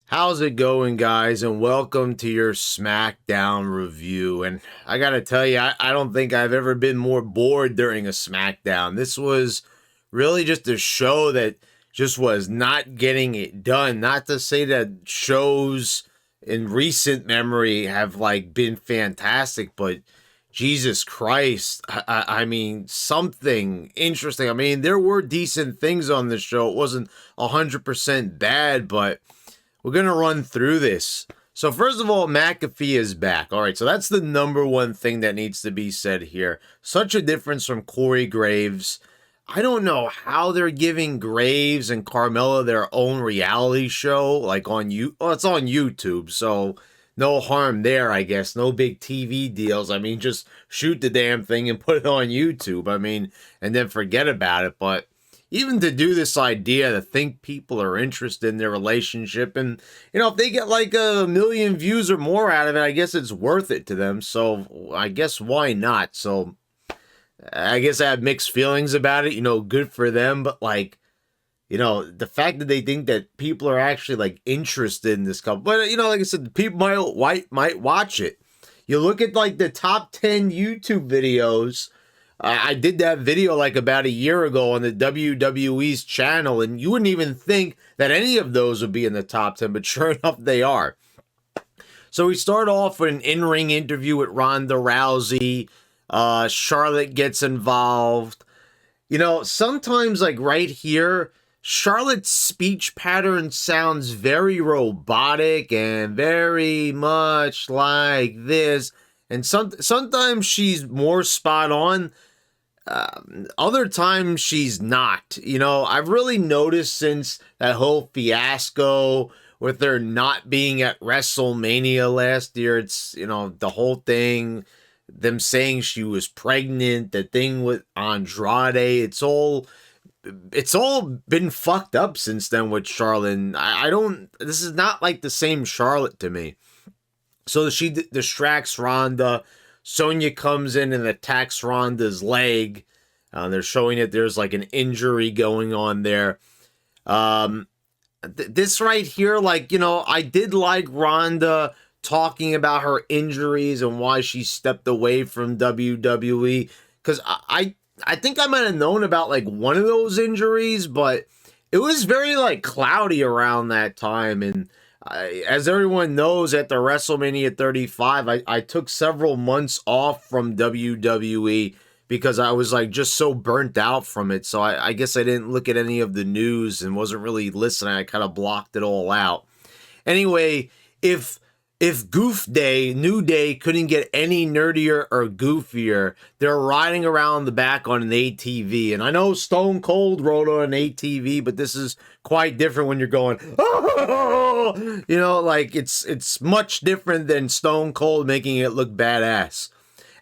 How's it going, guys? And welcome to your Smackdown review. And I gotta tell you, I don't think I've ever been more bored during a Smackdown. This was really just a show that just was not getting it done. Not to say that shows in recent memory have been fantastic, but Jesus Christ, I mean, something interesting. I mean, there were decent things on the show. It wasn't 100% bad, but we're going to run through this. So first of all, McAfee is back. All right, so that's the number one thing that needs to be said here. Such a difference from Corey Graves. I don't know how they're giving Graves and Carmella their own reality show, like on you. Well, it's on YouTube, so no harm there, I guess. No big TV deals. I mean, just shoot the damn thing and put it on YouTube. I mean, and then forget about it. But even to do this idea, to think people are interested in their relationship, and if they get like 1 million views or more out of it, I guess it's worth it to them. So I guess why not? So I guess I have mixed feelings about it. Good for them, but the fact that they think that people are actually interested in this couple, but like I said, people might watch it. You look at the top 10 YouTube videos. I did that video about a year ago on the WWE's channel, and you wouldn't even think that any of those would be in the top 10, but sure enough, they are. So we start off with an in-ring interview with Ronda Rousey. Charlotte gets involved. Sometimes right here, Charlotte's speech pattern sounds very robotic and very much like this. And sometimes she's more spot on. Other times she's not. I've really noticed since that whole fiasco with her not being at WrestleMania last year, it's, the whole thing, them saying she was pregnant, the thing with Andrade, it's all been fucked up since then with Charlotte. And this is not the same Charlotte to me. So she distracts Ronda. Sonya comes in and attacks Ronda's leg. They're showing that there's an injury going on there. This right here, I did like Ronda talking about her injuries and why she stepped away from WWE. Because I think I might have known about one of those injuries, but it was very cloudy around that time. And as everyone knows, at the WrestleMania 35, I took several months off from WWE because I was just so burnt out from it. So I guess I didn't look at any of the news and wasn't really listening. I kind of blocked it all out. Anyway, if New Day couldn't get any nerdier or goofier, they're riding around the back on an ATV. And I know Stone Cold rode on an ATV, but this is quite different when you're going, oh! It's much different than Stone Cold making it look badass.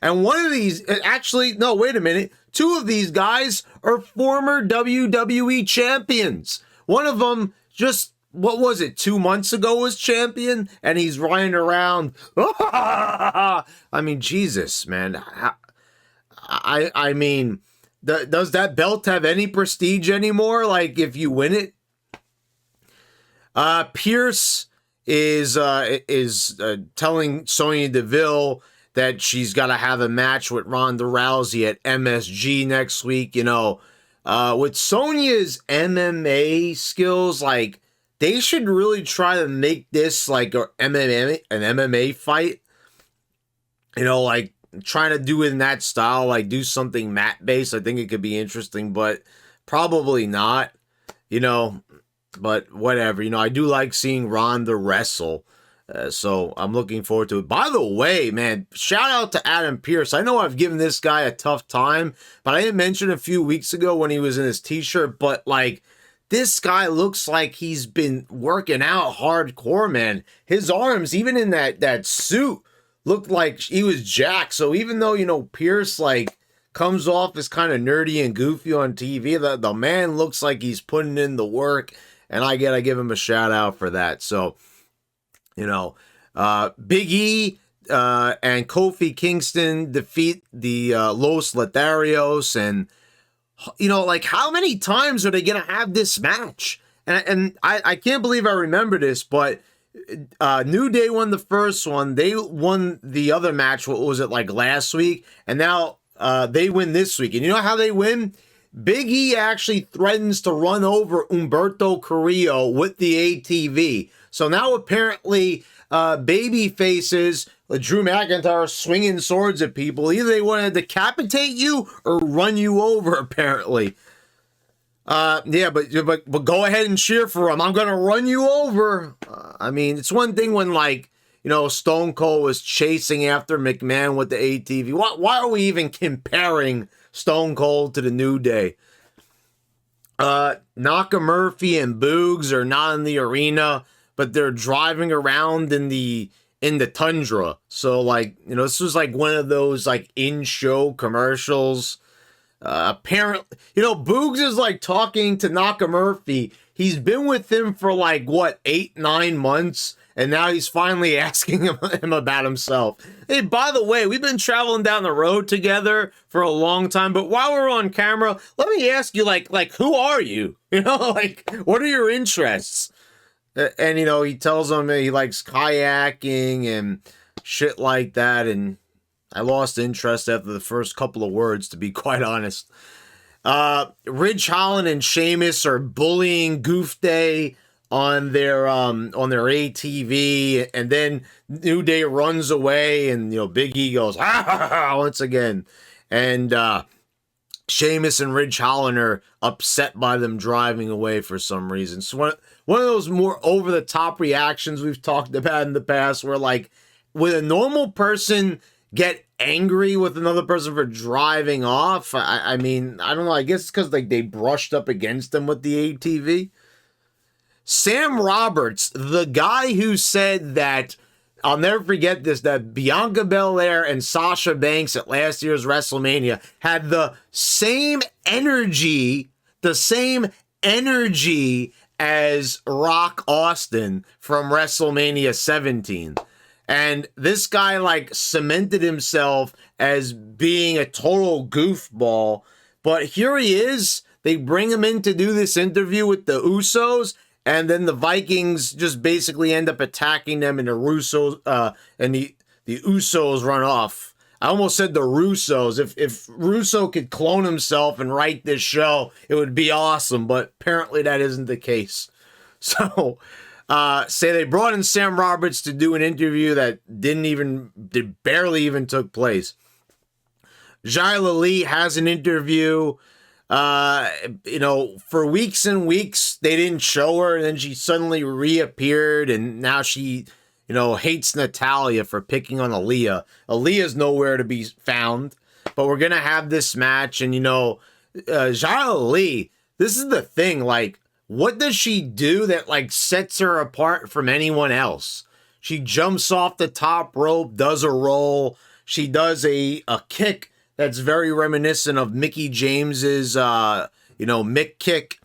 And one of these, actually, no, wait a minute. Two of these guys are former WWE champions. One of them just, what was it, 2 months ago was champion, and he's riding around. I mean, Jesus, man. I mean, does that belt have any prestige anymore? If you win it? Pierce is telling Sonya Deville that she's got to have a match with Ronda Rousey at MSG next week. With Sonya's MMA skills, they should really try to make this an MMA fight. Trying to do it in that style, do something mat-based. I think it could be interesting, but probably not. But whatever. I do like seeing Ronda wrestle. So I'm looking forward to it. By the way, man, shout out to Adam Pearce. I know I've given this guy a tough time, but I didn't mention a few weeks ago when he was in his t-shirt, but this guy looks like he's been working out hardcore, man. His arms, even in that suit, looked like he was jacked. So even though, Pierce comes off as kind of nerdy and goofy on TV, the man looks like he's putting in the work, and I gotta give him a shout out for that. So, Big E and Kofi Kingston defeat the Los Lotharios, and how many times are they gonna have this match? And I can't believe I remember this, but New Day won the first one. They won the other match. What was it, like last week? And now they win this week. And you know how they win? Big E actually threatens to run over Humberto Carrillo with the ATV. So now apparently baby faces, Drew McIntyre swinging swords at people. Either they want to decapitate you or run you over, apparently. Yeah, but go ahead and cheer for him. I'm going to run you over. I mean, it's one thing when, like, you know, Stone Cold was chasing after McMahon with the ATV. Why are we even comparing Stone Cold to the New Day? Nakamurphy and Boogs are not in the arena, but they're driving around in the tundra. So, like, you know, this was like one of those like in-show commercials. Apparently, you know, Boogs is like talking to Nakamurphy. He's been with him for like, what, 8-9 months? And now he's finally asking him about himself. Hey, by the way, we've been traveling down the road together for a long time, but while we're on camera, let me ask you, like, who are you? You know, like, what are your interests? And, you know, he tells him he likes kayaking and shit like that, and I lost interest after the first couple of words, to be quite honest. Ridge Holland and Sheamus are bullying Goof Day on their ATV, and then New Day runs away, and you know Big E goes once again, and Sheamus and Ridge Holland are upset by them driving away for some reason. So one of those more over the top reactions we've talked about in the past, where like would a normal person get angry with another person for driving off? I mean, I don't know. I guess it's because like they brushed up against them with the ATV. Sam Roberts, the guy who said that, I'll never forget this, that Bianca Belair and Sasha Banks at last year's WrestleMania had the same energy as Rock Austin from WrestleMania 17. And this guy like cemented himself as being a total goofball. But here he is. They bring him in to do this interview with the Usos. And then the Vikings just basically end up attacking them, and the Usos run off. I almost said the Russos. If Russo could clone himself and write this show, it would be awesome. But apparently that isn't the case. So, say they brought in Sam Roberts to do an interview that barely even took place. Xia Li has an interview. You know, for weeks and weeks, they didn't show her, and then she suddenly reappeared, and now she, you know, hates Natalya for picking on Aaliyah. Aaliyah's nowhere to be found, but we're gonna have this match, and, you know, Xia Li, this is the thing, like, what does she do that, like, sets her apart from anyone else? She jumps off the top rope, does a roll, she does a kick that's very reminiscent of Mickey James's, Mick kick.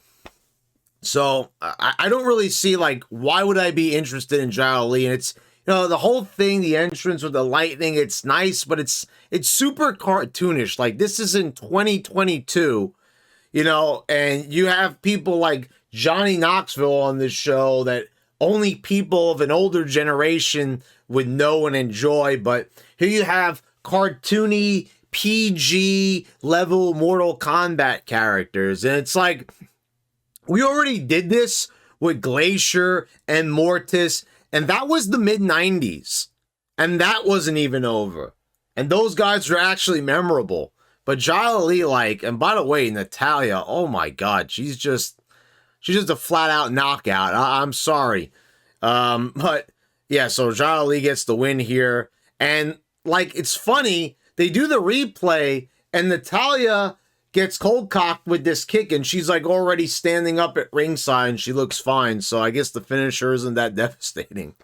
So I don't really see, like, why would I be interested in Xia Li? And it's, you know, the whole thing, the entrance with the lightning, it's nice, but it's super cartoonish. Like, this is in 2022, you know, and you have people like Johnny Knoxville on this show that only people of an older generation would know and enjoy. But here you have cartoony, PG level Mortal Kombat characters, and it's like we already did this with Glacier and Mortis, and that was the mid-90s, and that wasn't even over, and those guys were actually memorable. But Xia Li, like, and by the way, Natalya, oh my god, she's just a flat-out knockout. I'm sorry, but yeah, so Xia Li gets the win here, and like, it's funny. They do the replay, and Natalya gets cold-cocked with this kick, and she's, like, already standing up at ringside, and she looks fine, so I guess the finisher isn't that devastating.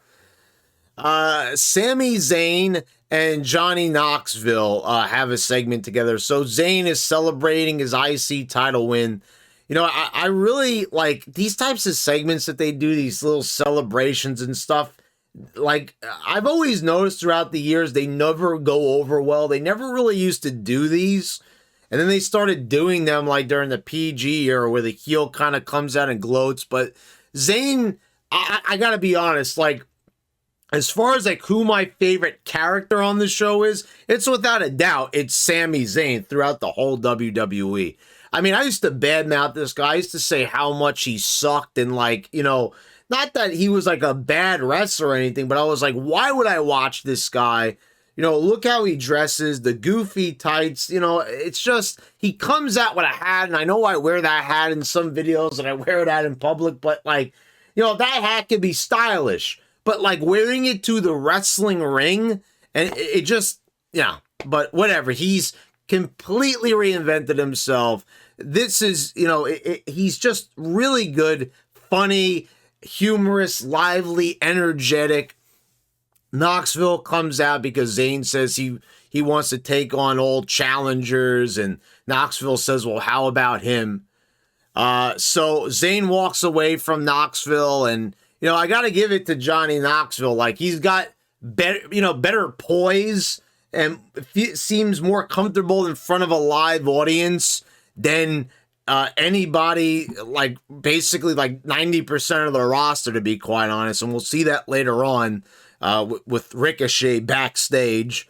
Sami Zayn and Johnny Knoxville have a segment together. So Zayn is celebrating his IC title win. You know, I really like these types of segments that they do, these little celebrations and stuff. Like, I've always noticed throughout the years, they never go over well. They never really used to do these. And then they started doing them, like, during the PG era, where the heel kind of comes out and gloats. But Zayn, I gotta be honest, like, as far as like who my favorite character on the show is, it's without a doubt, it's Sami Zayn throughout the whole WWE. I mean, I used to badmouth this guy. I used to say how much he sucked and like, you know, not that he was like a bad wrestler or anything, but I was like, why would I watch this guy? You know, look how he dresses, the goofy tights, you know, it's just, he comes out with a hat, and I know I wear that hat in some videos and I wear that in public, but like, you know, that hat could be stylish. But like wearing it to the wrestling ring, and it just, yeah, but whatever. He's completely reinvented himself. This is, you know, he's just really good, funny, humorous, lively, energetic. Knoxville comes out because Zayn says he wants to take on old challengers, and Knoxville says, well, how about him? So Zayn walks away from Knoxville, and you know, I got to give it to Johnny Knoxville. Like, he's got better, you know, better poise, and seems more comfortable in front of a live audience than anybody, like basically like 90% of the roster, to be quite honest. And we'll see that later on with Ricochet backstage.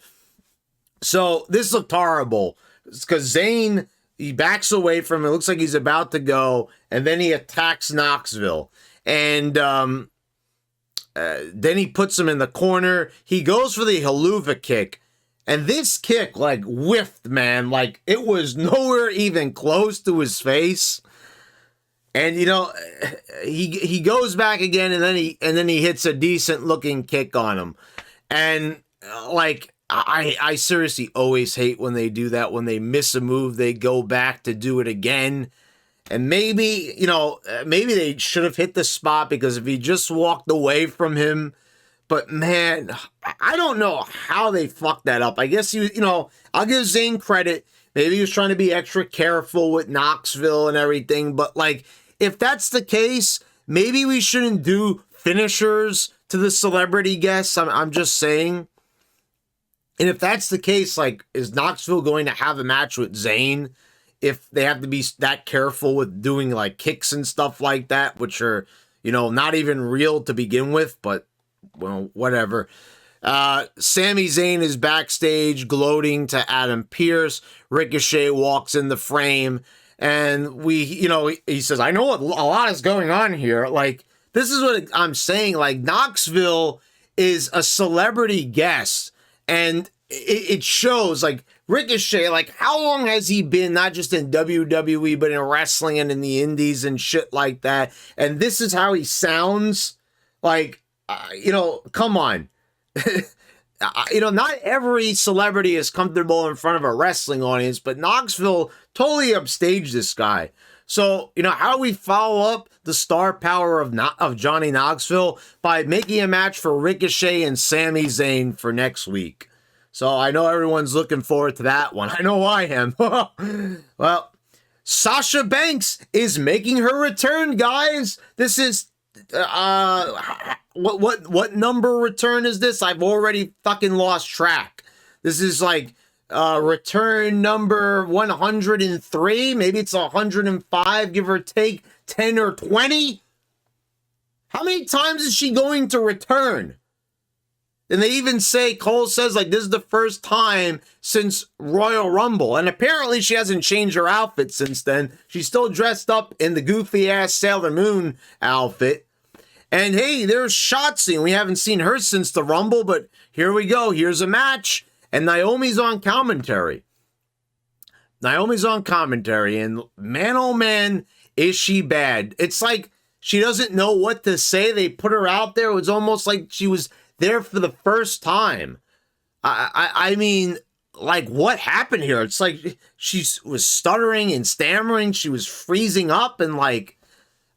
So this looked horrible because Zayn, he backs away from it. Looks like he's about to go, and then he attacks Knoxville. And then he puts him in the corner. He goes for the haluva kick. And this kick, like, whiffed, man. Like, it was nowhere even close to his face. And, you know, he goes back again, and then he hits a decent-looking kick on him. And, like, I seriously always hate when they do that. When they miss a move, they go back to do it again. And maybe, you know, maybe they should have hit the spot, because if he just walked away from him, but man, I don't know how they fucked that up. I guess you know, I'll give Zayn credit. Maybe he was trying to be extra careful with Knoxville and everything. But like, if that's the case, maybe we shouldn't do finishers to the celebrity guests. I'm just saying. And if that's the case, like, is Knoxville going to have a match with Zayn if they have to be that careful with doing like kicks and stuff like that, which are, you know, not even real to begin with, but well, whatever. Sami Zayn is backstage gloating to Adam Pearce. Ricochet walks in the frame, and he says, I know a lot is going on here. Like, this is what I'm saying. Like, Knoxville is a celebrity guest, and it shows. Like, Ricochet, like, how long has he been not just in WWE, but in wrestling and in the indies and shit like that? And this is how he sounds? Like, you know, come on. You know, not every celebrity is comfortable in front of a wrestling audience, but Knoxville totally upstaged this guy. So, you know, how do we follow up the star power of Johnny Knoxville? By making a match for Ricochet and Sami Zayn for next week. So I know everyone's looking forward to that one. I know I am. Well, Sasha Banks is making her return, guys. This is what number return is this? I've already fucking lost track. This is like return number 103. Maybe it's 105, give or take 10 or 20. How many times is she going to return? And they even say, Cole says, like, this is the first time since Royal Rumble. And apparently she hasn't changed her outfit since then. She's still dressed up in the goofy-ass Sailor Moon outfit. And hey, there's Shotzi. We haven't seen her since the Rumble, but here we go. Here's a match. And Naomi's on commentary. And man, oh man, is she bad. It's like she doesn't know what to say. They put her out there. It was almost like she was there for the first time. I mean, like, what happened here? It's like she was stuttering and stammering. She was freezing up, and like,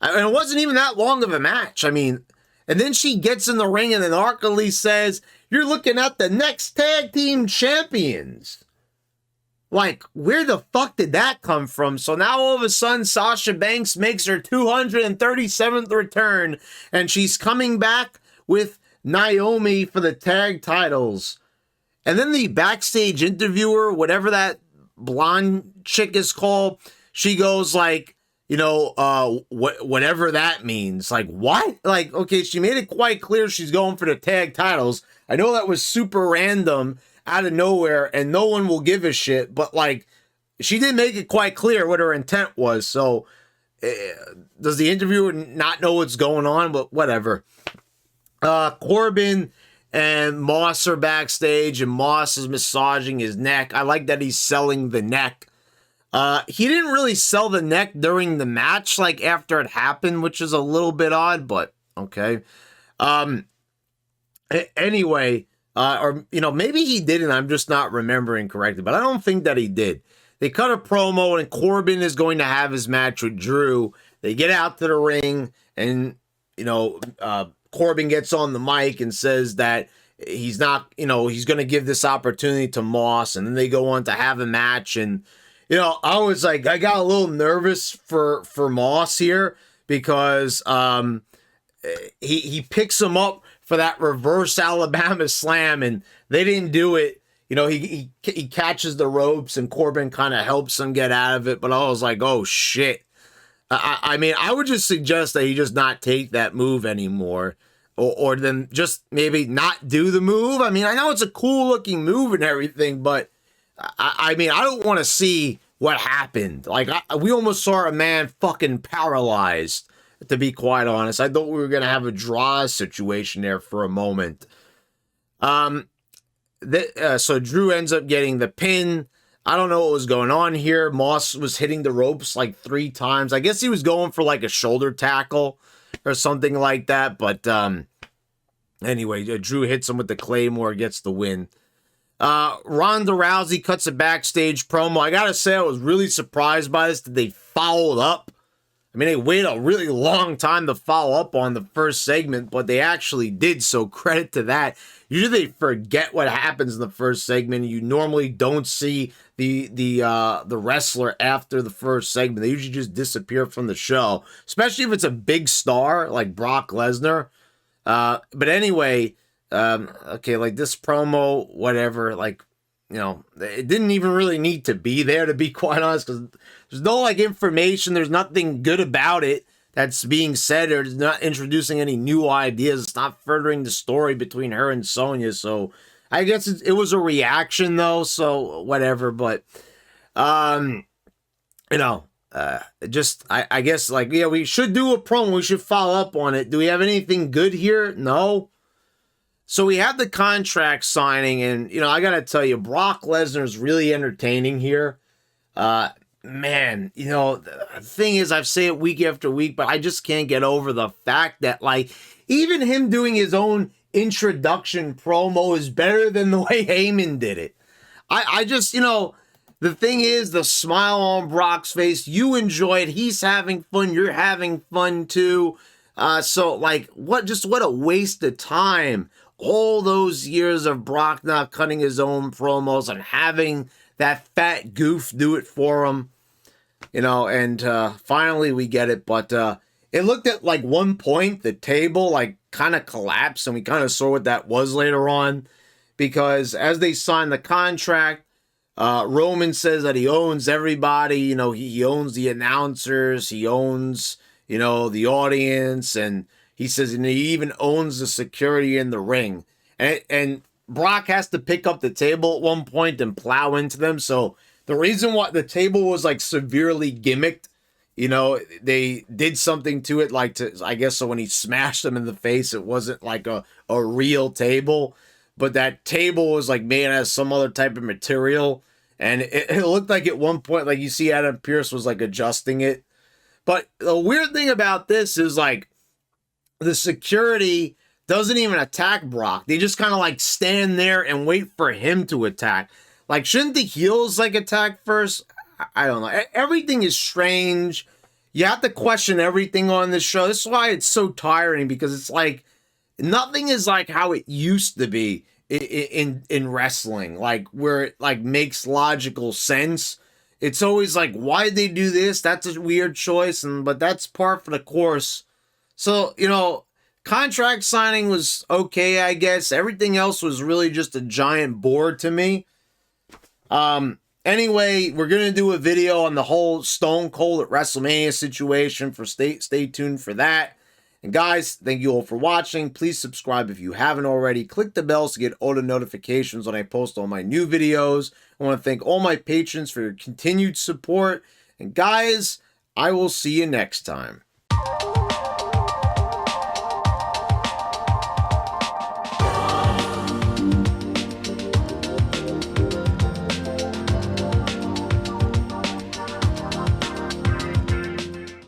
and it wasn't even that long of a match. I mean, and then she gets in the ring, and then Arkley says, you're looking at the next tag team champions. Like, where the fuck did that come from? So now all of a sudden, Sasha Banks makes her 237th return, and she's coming back with Naomi for the tag titles. And then the backstage interviewer, whatever that blonde chick is called, she goes like, whatever that means. Like, what? Like, okay, she made it quite clear she's going for the tag titles. I know that was super random out of nowhere and no one will give a shit, but like, she did make it quite clear what her intent was. So does the interviewer not know what's going on? But whatever. Corbin and Moss are backstage, and Moss is massaging his neck. I like that he's selling the neck. He didn't really sell the neck during the match, like after it happened, which is a little bit odd, but okay. Anyway, or maybe he didn't. I'm just not remembering correctly, but I don't think that he did. They cut a promo, and Corbin is going to have his match with Drew. They get out to the ring, and Corbin gets on the mic and says that he's not, he's going to give this opportunity to Moss, and then they go on to have a match. And I was like, I got a little nervous for Moss here because he picks him up for that reverse Alabama slam, and they didn't do it. He catches the ropes, and Corbin kind of helps him get out of it. But I was like, oh shit. I mean, I would just suggest that he just not take that move anymore, or then just maybe not do the move. I mean, I know it's a cool looking move and everything, but I mean, I don't want to see what happened. Like, we almost saw a man fucking paralyzed, to be quite honest. I thought we were going to have a draw situation there for a moment. So Drew ends up getting the pin. I don't know what was going on here. Moss was hitting the ropes like 3 times. I guess he was going for like a shoulder tackle or something like that. But anyway, Drew hits him with the Claymore, gets the win. Ronda Rousey cuts a backstage promo. I gotta say, I was really surprised by this, that they fouled up. I mean, they waited a really long time to follow up on the first segment, but they actually did, so credit to that. Usually they forget what happens in the first segment. You normally don't see the wrestler after the first segment. They usually just disappear from the show, especially if it's a big star like Brock Lesnar. But anyway, okay, like this promo, whatever, like, it didn't even really need to be there, to be quite honest, because there's no like information. There's nothing good about it that's being said, or it's not introducing any new ideas. It's not furthering the story between her and Sonya. So I guess it was a reaction though. So whatever, but, just, I guess like, yeah, we should do a promo. We should follow up on it. Do we have anything good here? No. So we had the contract signing, and, I got to tell you, Brock Lesnar is really entertaining here. Man, the thing is, I've said it week after week, but I just can't get over the fact that, like, even him doing his own introduction promo is better than the way Heyman did it. I just, the thing is, the smile on Brock's face, you enjoy it. He's having fun. You're having fun too. So, like, what a waste of time. All those years of Brock not cutting his own promos and having that fat goof do it for him, and finally we get it. But it looked at like one point, the table like kind of collapsed, and we kind of saw what that was later on, because as they signed the contract, Roman says that he owns everybody. He owns the announcers, he owns, the audience, and he says, and he even owns the security in the ring. And Brock has to pick up the table at one point and plow into them. So the reason why the table was like severely gimmicked, they did something to it, like I guess so when he smashed them in the face, it wasn't like a real table, but that table was like made out of some other type of material. And it looked like at one point, like you see Adam Pearce was like adjusting it. But the weird thing about this is like, the security doesn't even attack Brock. They just kind of like stand there and wait for him to attack. Like, shouldn't the heels like attack first? I don't know. Everything is strange. You have to question everything on this show. This is why it's so tiring, because it's like nothing is like how it used to be in wrestling, like where it like makes logical sense. It's always like, why'd they do this? That's a weird choice, but that's par for the course. So, contract signing was okay, I guess. Everything else was really just a giant bore to me. Anyway, we're going to do a video on the whole Stone Cold at WrestleMania situation. Stay tuned for that. And guys, thank you all for watching. Please subscribe if you haven't already. Click the bells to get auto notifications when I post all my new videos. I want to thank all my patrons for your continued support. And guys, I will see you next time.